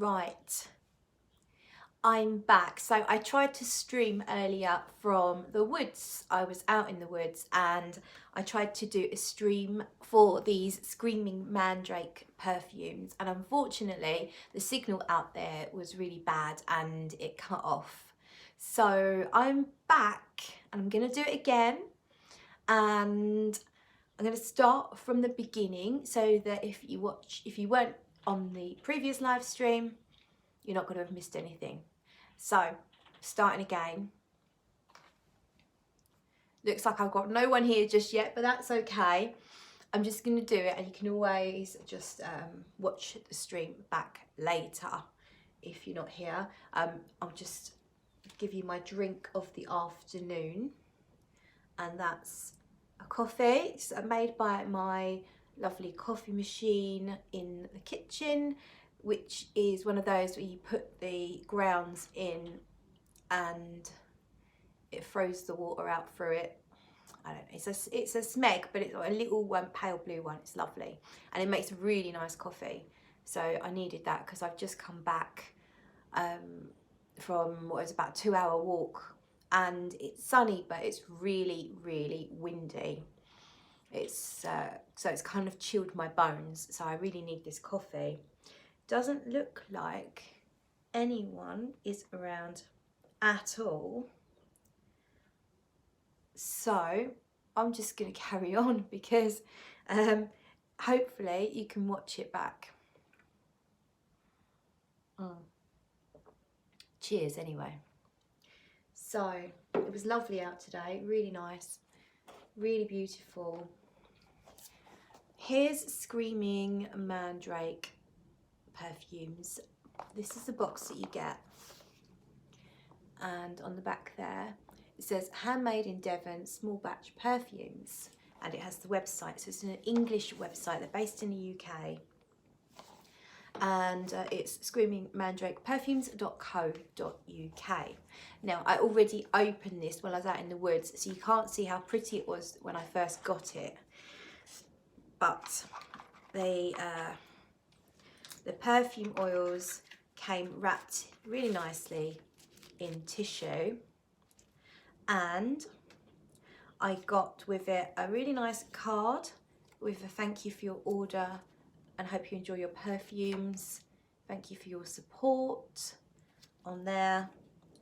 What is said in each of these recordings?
Right, I'm back. So I tried to stream earlier from the woods. I was out in the woods and I tried to do a stream for these Screaming Mandrake perfumes, and unfortunately the signal out there was really bad and it cut off. So I'm back and I'm gonna do it again, and I'm going to start from the beginning so that if you weren't on the previous live stream, you're not going to have missed anything. So, starting again. Looks like I've got no one here just yet, but that's okay. I'm just going to do it, and you can always just watch the stream back later if you're not here. I'll just give you my drink of the afternoon, and that's a coffee. It's made by my lovely coffee machine in the kitchen, which is one of those where you put the grounds in and it throws the water out through it. I don't know, it's a Smeg, but it's a little one, pale blue one. It's lovely and it makes really nice coffee. So I needed that because I've just come back from what was about a 2-hour walk, and it's sunny but it's really windy. It's so it's kind of chilled my bones, so I really need this coffee. Doesn't look like anyone is around at all, so I'm just going to carry on because hopefully you can watch it back. Cheers anyway. So it was lovely out today, really nice, really beautiful. Here's Screaming Mandrake Perfumes. This is the box that you get, and on the back there it says handmade in Devon, small batch perfumes, and it has the website. So it's an English website. They're based in the UK, and it's screamingmandrakeperfumes.co.uk. Now I already opened this while I was out in the woods, so you can't see how pretty it was when I first got it, but the perfume oils came wrapped really nicely in tissue, and I got with it a really nice card with a thank you for your order and hope you enjoy your perfumes. Thank you for your support on there.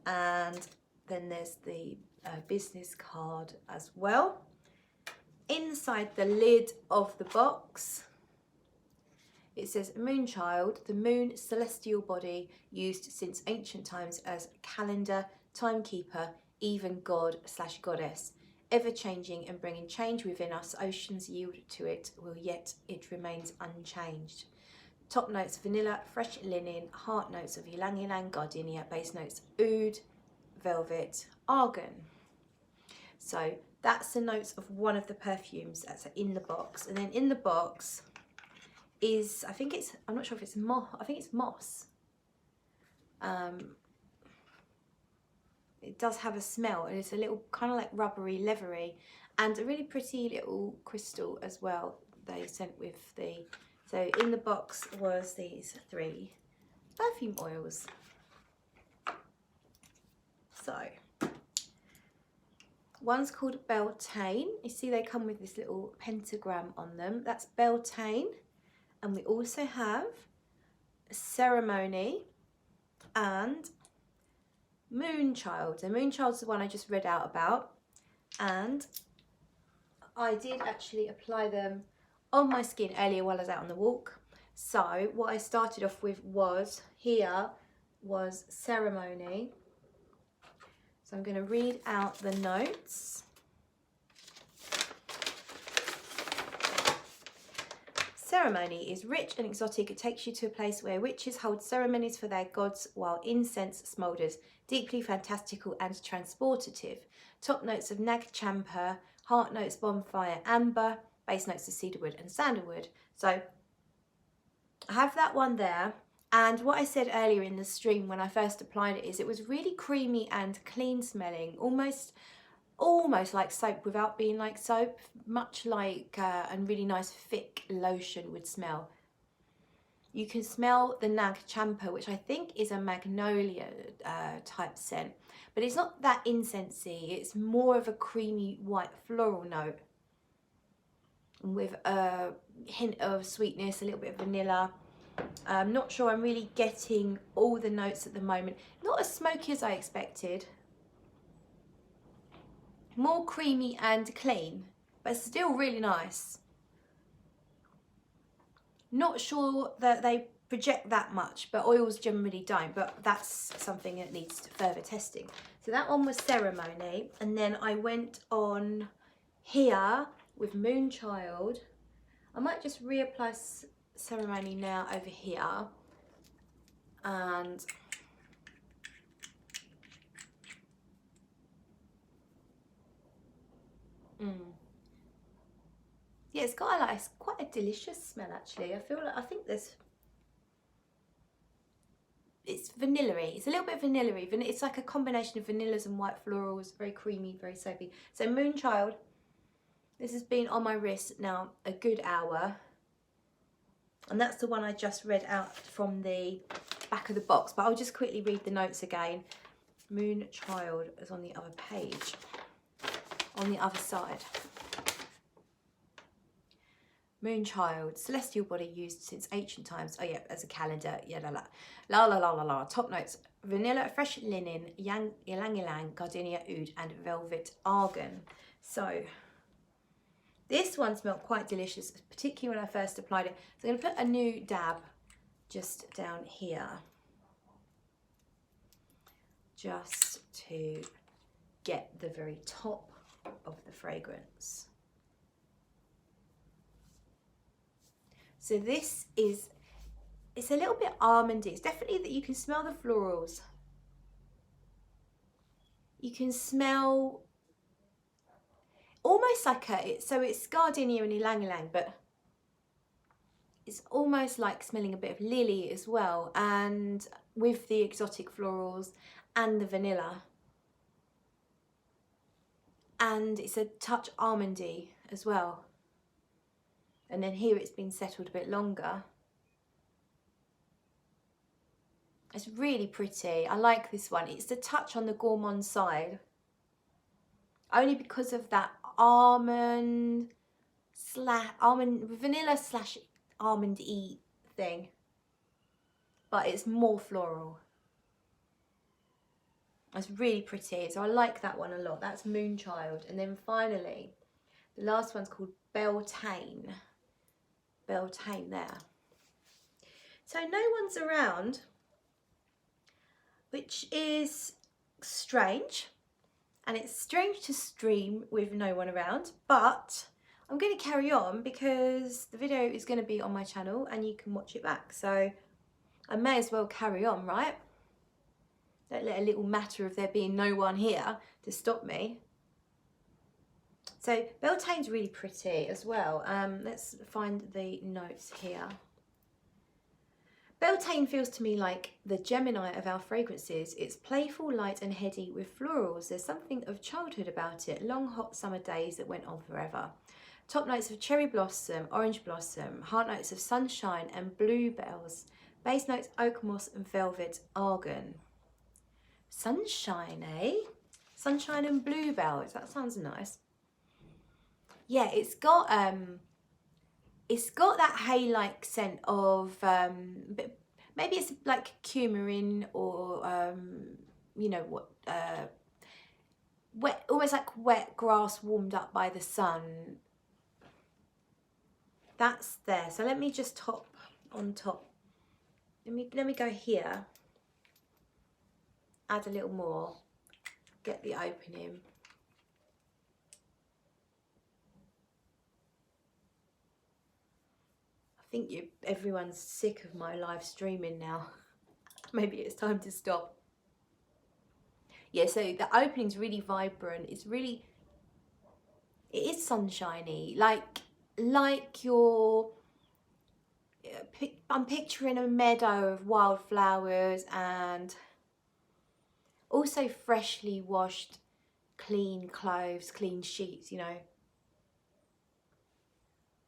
And then there's the business card as well. Inside the lid of the box, it says Moonchild, the moon celestial body used since ancient times as calendar, timekeeper, even god/goddess. Ever changing and bringing change within us, oceans yield to it, will yet it remains unchanged. Top notes vanilla, fresh linen, heart notes of ylang ylang, gardenia, base notes oud, velvet, argan. So that's the notes of one of the perfumes that's in the box. And then in the box is, I think it's, I'm not sure if it's moss, I think it's moss. It does have a smell, and it's a little kind of like rubbery, leathery, and a really pretty little crystal as well they sent with the, so in the box was these 3 perfume oils. So one's called Beltane. You see they come with this little pentagram on them. That's Beltane. And we also have Ceremony and Moonchild. So Moonchild's the one I just read out about, and I did actually apply them on my skin earlier while I was out on the walk. So what I started off with was, here was Ceremony. So I'm going to read out the notes. Ceremony is rich and exotic. It takes you to a place where witches hold ceremonies for their gods while incense smoulders. Deeply fantastical and transportative. Top notes of nag champa, heart notes bonfire amber, base notes of cedarwood and sandalwood. So I have that one there. And what I said earlier in the stream when I first applied it is it was really creamy and clean smelling, almost like soap without being like soap, much like a really nice thick lotion would smell. You can smell the Nag Champa, which I think is a magnolia type scent, but it's not that incensey. It's more of a creamy white floral note with a hint of sweetness, a little bit of vanilla. I'm not sure I'm really getting all the notes at the moment. Not as smoky as I expected. More creamy and clean, but still really nice. Not sure that they project that much, but oils generally don't, but that's something that needs further testing. So that one was Ceremony, and then I went on here with Moonchild. I might just reapply Ceremony now over here, and yeah, it's got it's quite a delicious smell actually. I think it's vanilla-y. It's a little bit vanilla-y. It's like a combination of vanillas and white florals, very creamy, very soapy. So Moonchild, this has been on my wrist now a good hour. And that's the one I just read out from the back of the box, but I'll just quickly read the notes again. Moonchild is on the other page, on the other side. Moonchild, celestial body used since ancient times. Oh yeah, as a calendar. Yeah, la la la la la. Top notes: vanilla, fresh linen, ylang ylang, gardenia oud, and velvet argan. So this one smelled quite delicious, particularly when I first applied it. So I'm going to put a new dab just down here, just to get the very top of the fragrance. So this is, it's a little bit almondy. It's definitely that you can smell the florals. You can smell almost like so it's gardenia and ylang ylang, but it's almost like smelling a bit of lily as well, and with the exotic florals and the vanilla. And it's a touch almondy as well. And then here it's been settled a bit longer. It's really pretty. I like this one. It's a touch on the gourmand side, only because of that vanilla slash almond-y thing, but it's more floral. It's really pretty, so I like that one a lot. That's Moonchild. And then finally, the last one's called Beltane. Beltane there. So no one's around, which is strange. And it's strange to stream with no one around, but I'm going to carry on because the video is going to be on my channel and you can watch it back. So I may as well carry on, right? Don't let a little matter of there being no one here to stop me. So Beltane's really pretty as well. Let's find the notes here. Beltane feels to me like the Gemini of our fragrances. It's playful, light and heady with florals. There's something of childhood about it. Long hot summer days that went on forever. Top notes of cherry blossom, orange blossom, heart notes of sunshine and bluebells. Base notes oak moss and velvet argan. Sunshine, eh? Sunshine and bluebells. That sounds nice. Yeah, it's got that hay-like scent of maybe it's like coumarin or you know what, wet, almost like wet grass warmed up by the sun. That's there. So let me just top on top. Let me go here. Add a little more. Get the opening. I think everyone's sick of my live streaming now. Maybe it's time to stop. Yeah, so the opening's really vibrant. It is sunshiny. Like I'm picturing a meadow of wildflowers and also freshly washed, clean clothes, clean sheets, you know.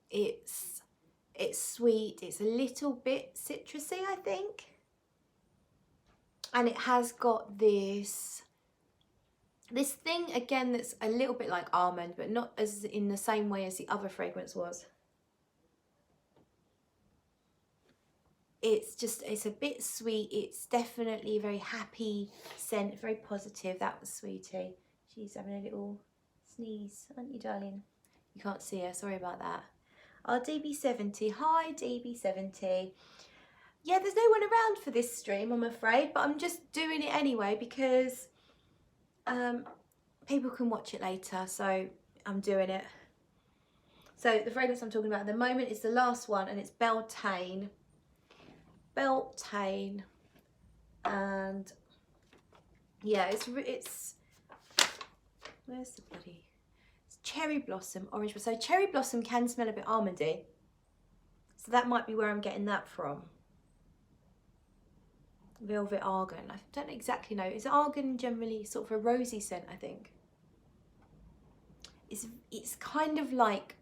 It's It's sweet, it's a little bit citrusy, I think. And it has got this thing again that's a little bit like almond, but not as in the same way as the other fragrance was. It's a bit sweet. It's definitely a very happy scent, very positive. That was Sweetie. She's having a little sneeze, aren't you, darling? You can't see her, sorry about that. Our DB70, hi DB70. Yeah, there's no one around for this stream, I'm afraid, but I'm just doing it anyway because people can watch it later, so I'm doing it. So the fragrance I'm talking about at the moment is the last one, and it's Beltane. Beltane, and yeah, it's where's the bloody, it's cherry blossom, orange. So cherry blossom can smell a bit almondy, so that might be where I'm getting that from. Velvet argan, I don't exactly know. Is argan generally sort of a rosy scent? I think it's kind of like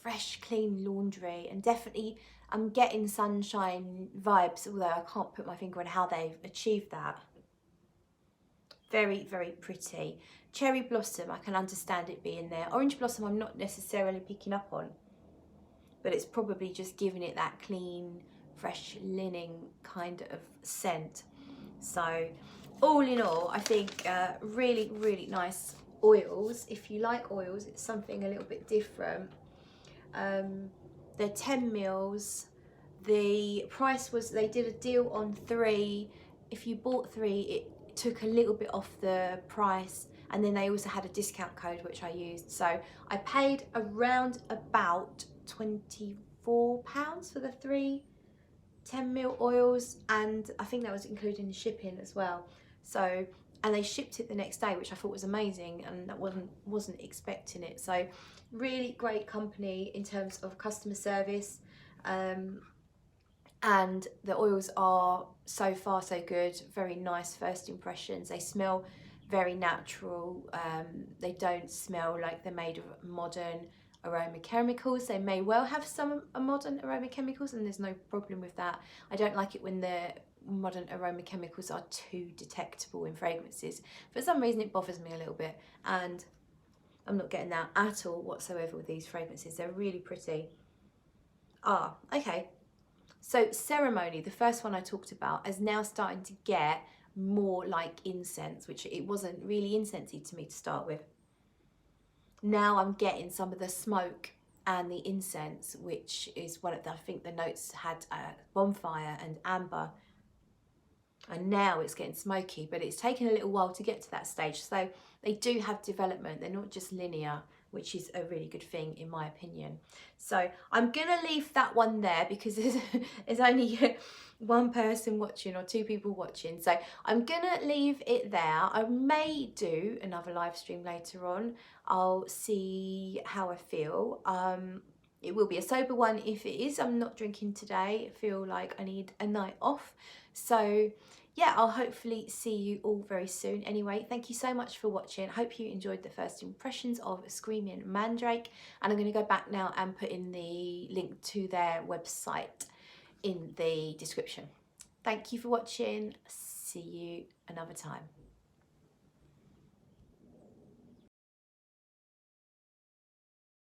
fresh, clean laundry, and definitely I'm getting sunshine vibes, although I can't put my finger on how they've achieved that. Very, very pretty. Cherry blossom, I can understand it being there. Orange blossom, I'm not necessarily picking up on, but it's probably just giving it that clean, fresh linen kind of scent. So all in all, I think really, really nice oils. If you like oils, it's something a little bit different. They're 10 mils. The price was, they did a deal on 3. If you bought 3, it took a little bit off the price, and then they also had a discount code which I used. So I paid around about £24 for the 3 10ml oils, and I think that was including the shipping as well. So, and they shipped it the next day, which I thought was amazing, and I wasn't expecting it. So really great company in terms of customer service, and the oils are so far so good. Very nice first impressions. They smell very natural. They don't smell like they're made of modern aroma chemicals. They may well have some modern aroma chemicals, and there's no problem with that. I don't like it when the modern aroma chemicals are too detectable in fragrances. For some reason it bothers me a little bit, and I'm not getting that at all whatsoever with these fragrances. They're really pretty. Okay, so Ceremony, the first one I talked about, is now starting to get more like incense, which it wasn't really incensey to me to start with. Now I'm getting some of the smoke and the incense, which is one of the, I think the notes had bonfire and amber, and now it's getting smoky, but it's taken a little while to get to that stage. So they do have development, they're not just linear, which is a really good thing in my opinion. So I'm gonna leave that one there because there's only one person watching or 2 people watching, so I'm gonna leave it there. I may do another live stream later on. I'll see how I feel. It will be a sober one if it is. I'm not drinking today. I feel like I need a night off. So yeah, I'll hopefully see you all very soon. Anyway, thank you so much for watching. Hope you enjoyed the first impressions of Screaming Mandrake, and I'm going to go back now and put in the link to their website in the description. Thank you for watching. See you another time.